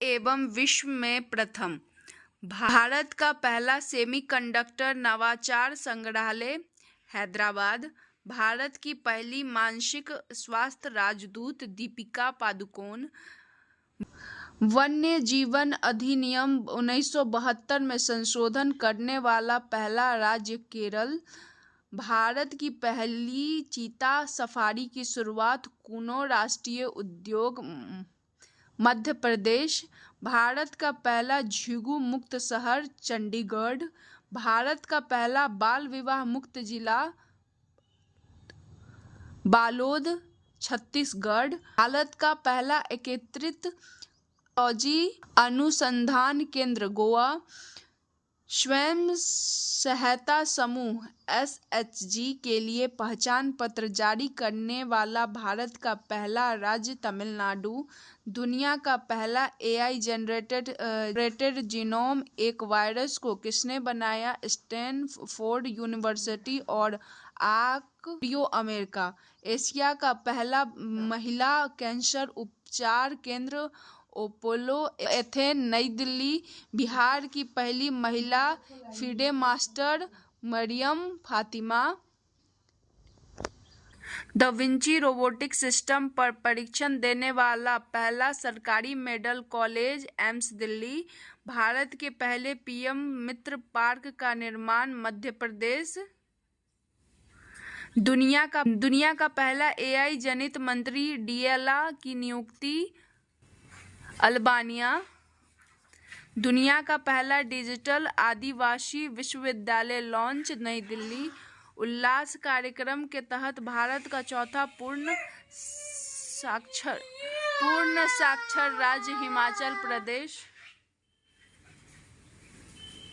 एवं विश्व में प्रथम। भारत का पहला सेमीकंडक्टर नवाचार संग्रहालय हैदराबाद। भारत की पहली मानसिक स्वास्थ्य राजदूत दीपिका पादुकोण। वन्य जीवन अधिनियम 1972 में संशोधन करने वाला पहला राज्य केरल। भारत की पहली चीता सफारी की शुरुआत कुनो राष्ट्रीय उद्योग मध्य प्रदेश। भारत का पहला झिंगू मुक्त शहर चंडीगढ़। भारत का पहला बाल विवाह मुक्त जिला बालोद छत्तीसगढ़। भारत का पहला एकीकृत टेक्नोलॉजी अनुसंधान केंद्र गोवा। स्वयं सहायता समूह SHG के लिए पहचान पत्र जारी करने वाला भारत का पहला राज्य तमिलनाडु। दुनिया का पहला AI जनरेटेड जीनोम एक वायरस को किसने बनाया? स्टैनफोर्ड यूनिवर्सिटी और आर्कियो अमेरिका। एशिया का पहला महिला कैंसर उपचार केंद्र अपोलो एथेन नई दिल्ली। बिहार की पहली महिला FIDE master Maryam Fatima. Da Vinci robotic system पर परीक्षण देने वाला पहला सरकारी medical college AIIMS Delhi. Bharat के पहले PM मित्र पार्क का निर्माण मध्य प्रदेश। दुनिया का पहला AI जनित मंत्री DLA की नियुक्ति अल्बानिया। दुनिया का पहला डिजिटल आदिवासी विश्वविद्यालय लॉन्च नई दिल्ली। उल्लास कार्यक्रम के तहत भारत का चौथा पूर्ण साक्षर राज्य हिमाचल प्रदेश।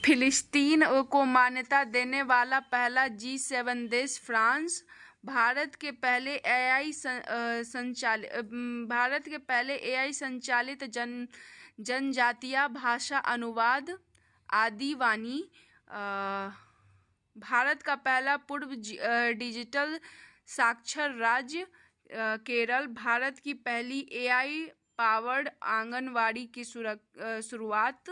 फिलिस्तीन को मान्यता देने वाला पहला G7 देश फ्रांस। भारत के पहले AI संचालित जनजातीय भाषा अनुवाद आदिवानी। भारत का पहला पूर्ण डिजिटल साक्षर राज्य केरल। भारत की पहली AI पावर्ड आंगनवाड़ी की शुरुआत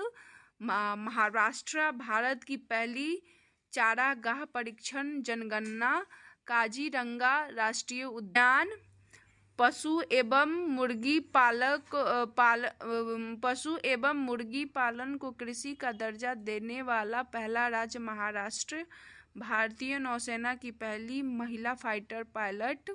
महाराष्ट्र। भारत की पहली चारागाह परीक्षण जनगणना काजीरंगा राष्ट्रीय उद्यान। पशु एवं मुर्गी पालन को कृषि का दर्जा देने वाला पहला राज्य महाराष्ट्र। भारतीय नौसेना की पहली महिला फाइटर पायलट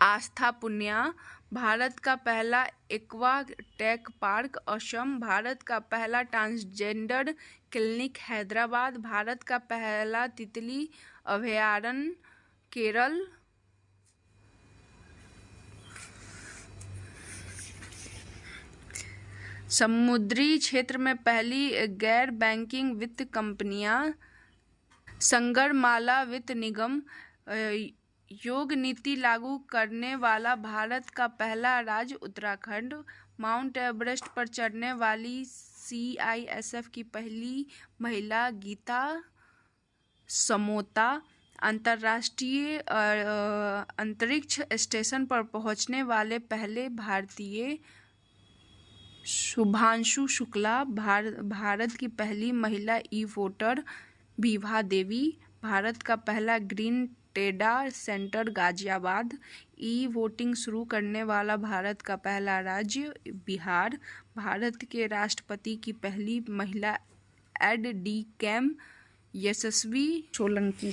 आस्था पुनिया। भारत का पहला aqua tech park Assam. Bharat का पहला ट्रांसजेंडर क्लिनिक हैदराबाद। भारत का पहला तितली अभयारण्य केरल। समुद्री क्षेत्र में पहली गैर बैंकिंग वित्त कंपनियां संगरमाला वित्त निगम। योग नीति लागू करने वाला भारत का पहला राज्य उत्तराखंड। माउंट एवरेस्ट पर चढ़ने वाली CISF की पहली महिला गीता समोता। अंतर्राष्ट्रीय अंतरिक्ष स्टेशन पर पहुंचने वाले पहले भारतीय शुभांशु शुक्ला। भारत की पहली महिला ई-वोटर विभा देवी। भारत का पहला green data centre Ghaziabad. E-voting शुरू करने वाला भारत का पहला राज्य बिहार। भारत के राष्ट्रपति की पहली महिला एड डी कैम यशस्वी सोलंकी है।